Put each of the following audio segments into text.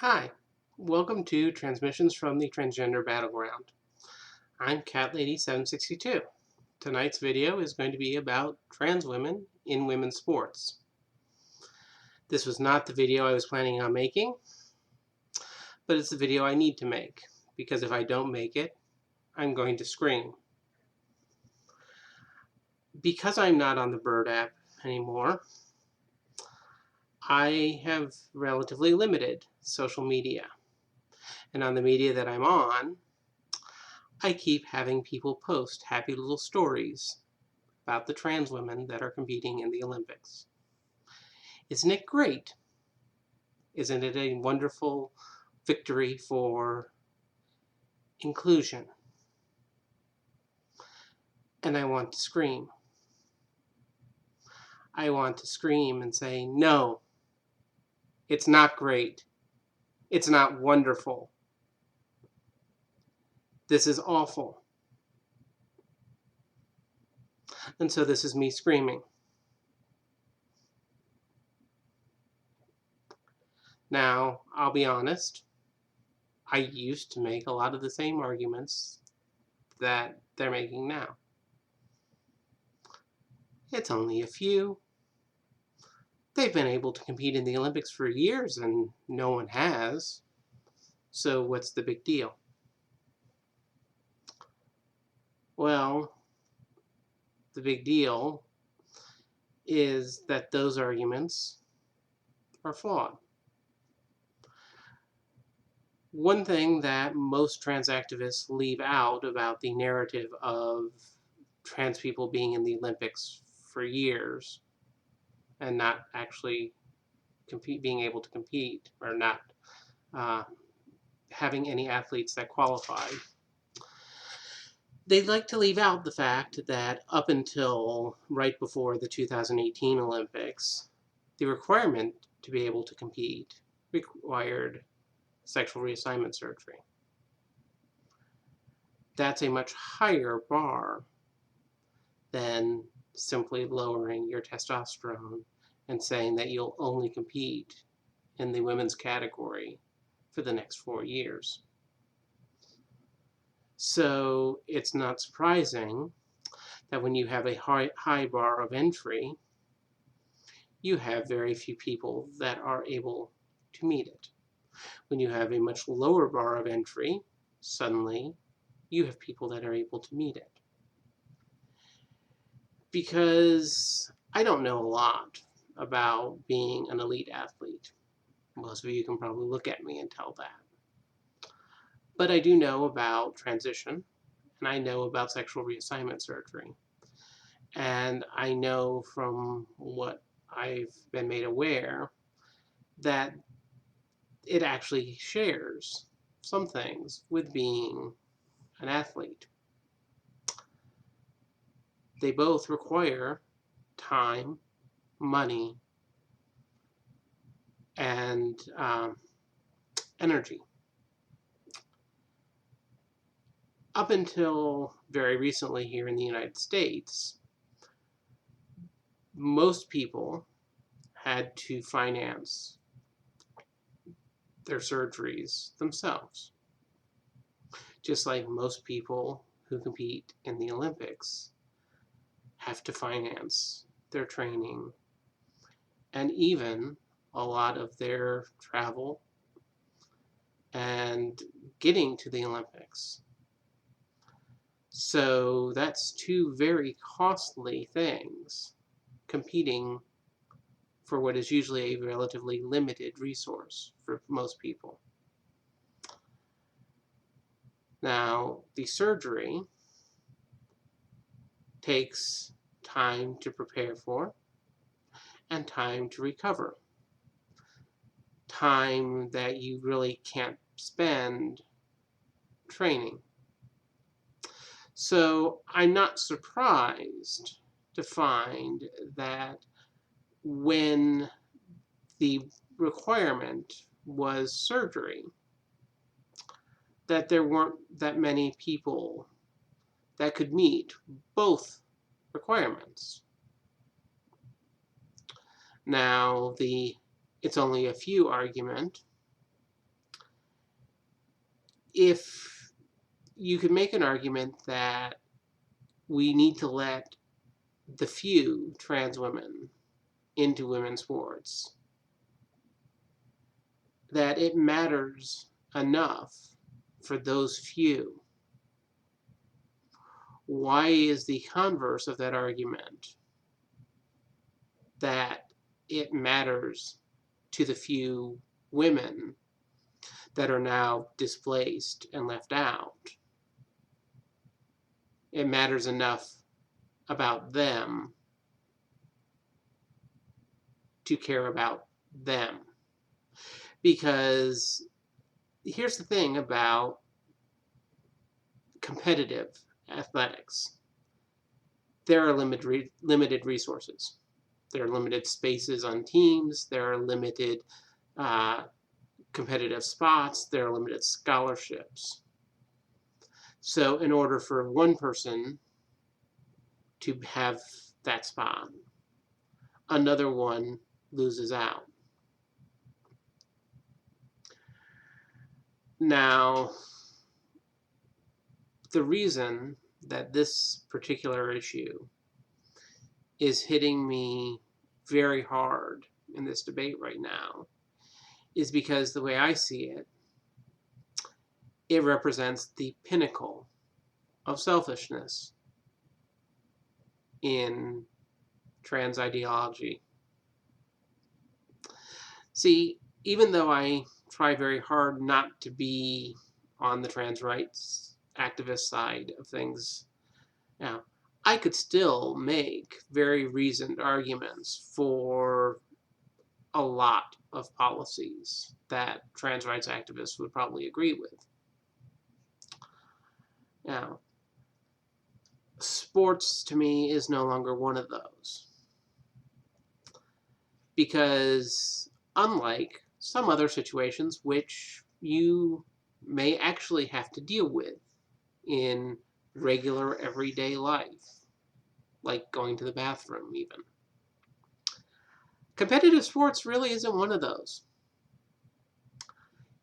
Hi, welcome to Transmissions from the Transgender Battleground. I'm Catlady 762. Tonight's video is going to be about trans women in women's sports. This was not the video I was planning on making, but it's the video I need to make, because if I don't make it, I'm going to scream. Because I'm not on the Bird app anymore, I have relatively limited social media. And on the media that I'm on, I keep having people post happy little stories about the trans women that are competing in the Olympics. Isn't it great? Isn't it a wonderful victory for inclusion? And I want to scream. I want to scream and say, no, it's not great. It's not wonderful. This is awful. And so this is me screaming. Now, I'll be honest, I used to make a lot of the same arguments that they're making now. It's only a few. They've been able to compete in the Olympics for years and no one has. So what's the big deal? Well, the big deal is that those arguments are flawed. One thing that most trans activists leave out about the narrative of trans people being in the Olympics for years and not actually being able to compete, or not having any athletes that qualify, they like to leave out the fact that up until right before the 2018 Olympics, the requirement to be able to compete required sexual reassignment surgery. That's a much higher bar than simply lowering your testosterone and saying that you'll only compete in the women's category for the next 4 years. So it's not surprising that when you have a high bar of entry, you have very few people that are able to meet it. When you have a much lower bar of entry, suddenly you have people that are able to meet it. Because I don't know a lot about being an elite athlete. Most of you can probably look at me and tell that. But I do know about transition, and I know about sexual reassignment surgery. And I know from what I've been made aware that it actually shares some things with being an athlete. They both require time, money, and energy. Up until very recently here in the United States, most people had to finance their surgeries themselves. Just like most people who compete in the Olympics have to finance their training and even a lot of their travel and getting to the Olympics. So that's two very costly things, competing for what is usually a relatively limited resource for most people. Now, the surgery takes time to prepare for and time to recover. Time that you really can't spend training. So I'm not surprised to find that when the requirement was surgery, that there weren't that many people that could meet both requirements. Now, the "it's only a few" argument if you could make an argument that we need to let the few trans women into women's sports, that it matters enough for those few. Why is the converse of that argument that it matters to the few women that are now displaced and left out? It matters enough about them to care about them. Because here's the thing about competitive athletics. There are limited resources. There are limited spaces on teams. There are limited competitive spots. There are limited scholarships. So in order for one person to have that spot, another one loses out. Now, the reason that this particular issue is hitting me very hard in this debate right now is because the way I see it, it represents the pinnacle of selfishness in trans ideology. See, even though I try very hard not to be on the trans rights activist side of things, now, I could still make very reasoned arguments for a lot of policies that trans rights activists would probably agree with. Now, sports to me is no longer one of those. Because unlike some other situations which you may actually have to deal with in regular everyday life, like going to the bathroom even, competitive sports really isn't one of those.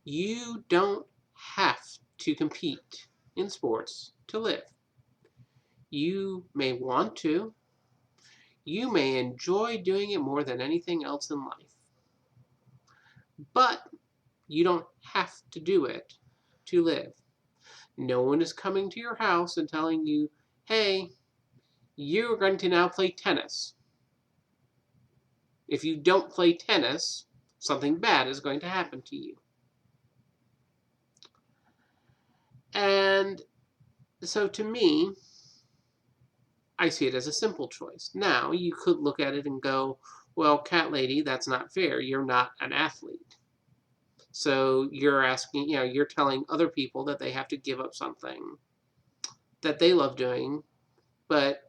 You don't have to compete in sports to live. You may want to. You may enjoy doing it more than anything else in life. But you don't have to do it to live. No one is coming to your house and telling you, hey, you're going to now play tennis. If you don't play tennis, something bad is going to happen to you. And so to me, I see it as a simple choice. Now, you could look at it and go, well, Catlady, that's not fair. You're not an athlete. So you're asking, you're telling other people that they have to give up something that they love doing, but,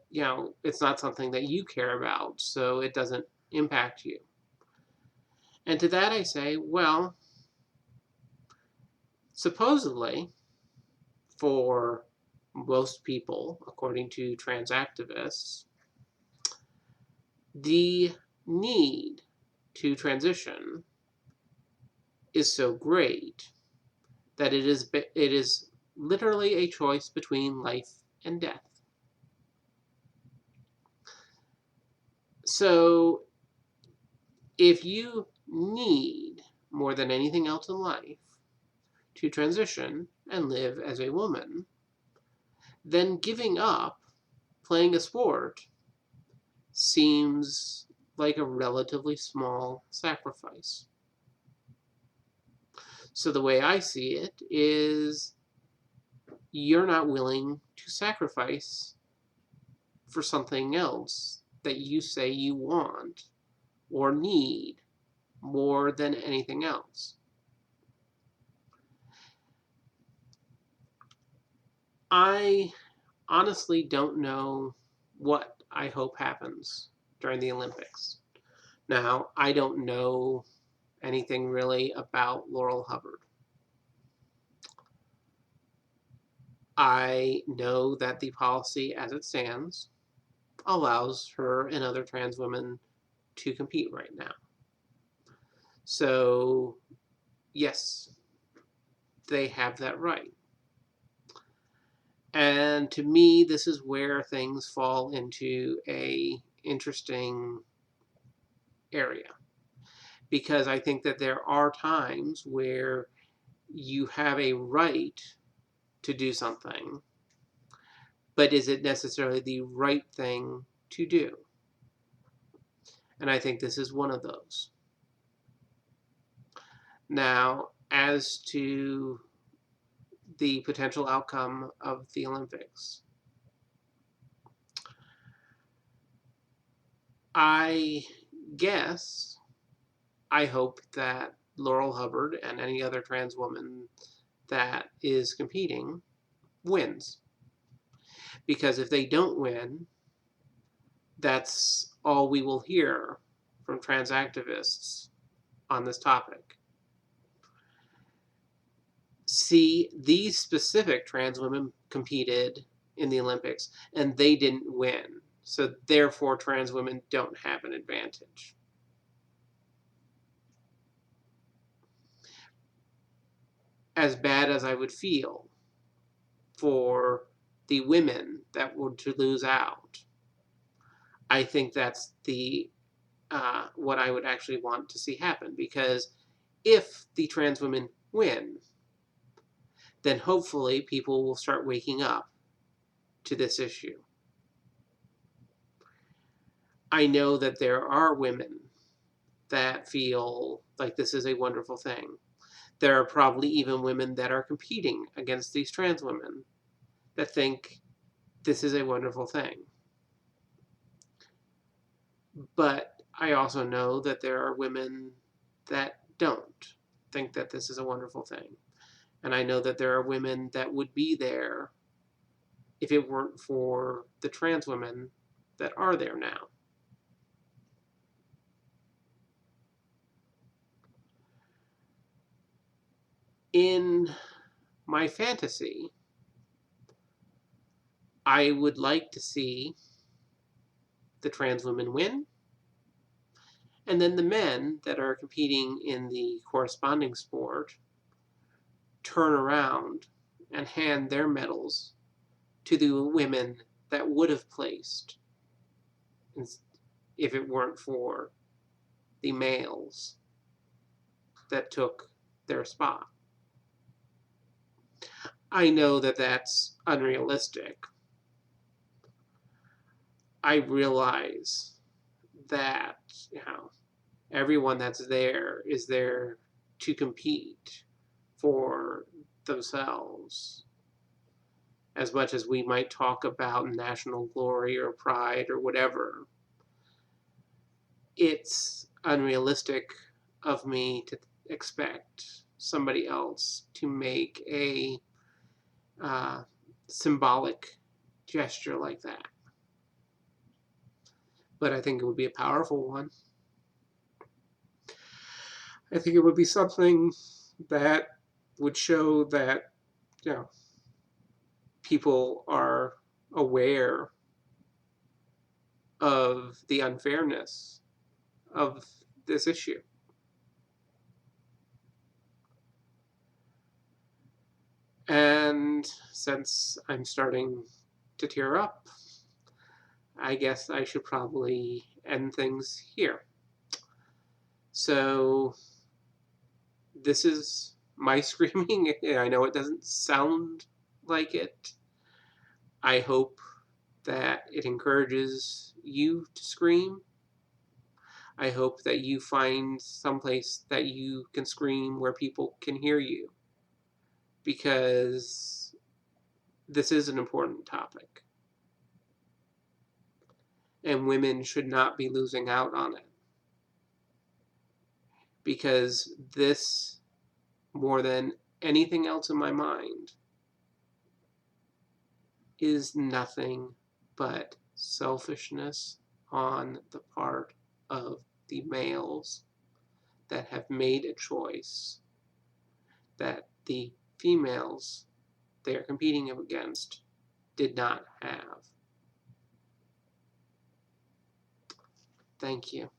it's not something that you care about, so it doesn't impact you. And to that I say, well, supposedly, for most people, according to trans activists, the need to transition is so great that it is literally a choice between life and death. So if you need, more than anything else in life, to transition and live as a woman, then giving up playing a sport seems like a relatively small sacrifice. So the way I see it is you're not willing to sacrifice for something else that you say you want or need more than anything else. I honestly don't know what I hope happens during the Olympics. Now, I don't know anything really about Laurel Hubbard. I know that the policy as it stands allows her and other trans women to compete right now. So, yes, they have that right. And to me, this is where things fall into a interesting area, because I think that there are times where you have a right to do something, but is it necessarily the right thing to do? And I think this is one of those. Now, as to the potential outcome of the Olympics, I guess I hope that Laurel Hubbard and any other trans woman that is competing wins. Because if they don't win, that's all we will hear from trans activists on this topic. See, these specific trans women competed in the Olympics and they didn't win. So therefore, trans women don't have an advantage. As bad as I would feel for the women that were to lose out, I think that's the what I would actually want to see happen. Because if the trans women win, then hopefully people will start waking up to this issue. I know that there are women that feel like this is a wonderful thing. There are probably even women that are competing against these trans women that think this is a wonderful thing. But I also know that there are women that don't think that this is a wonderful thing. And I know that there are women that would be there if it weren't for the trans women that are there now. In my fantasy, I would like to see the trans women win, and then the men that are competing in the corresponding sport turn around and hand their medals to the women that would have placed if it weren't for the males that took their spot. I know that that's unrealistic. I realize that, everyone that's there is there to compete for themselves. As much as we might talk about national glory or pride or whatever, it's unrealistic of me to expect somebody else to make a symbolic gesture like that. But I think it would be a powerful one. I think it would be something that would show that, people are aware of the unfairness of this issue. And since I'm starting to tear up, I guess I should probably end things here. So this is my screaming. I know it doesn't sound like it. I hope that it encourages you to scream. I hope that you find someplace that you can scream where people can hear you, because this is an important topic and women should not be losing out on it, because this, more than anything else in my mind, is nothing but selfishness on the part of the males that have made a choice that the females they are competing against did not have. Thank you.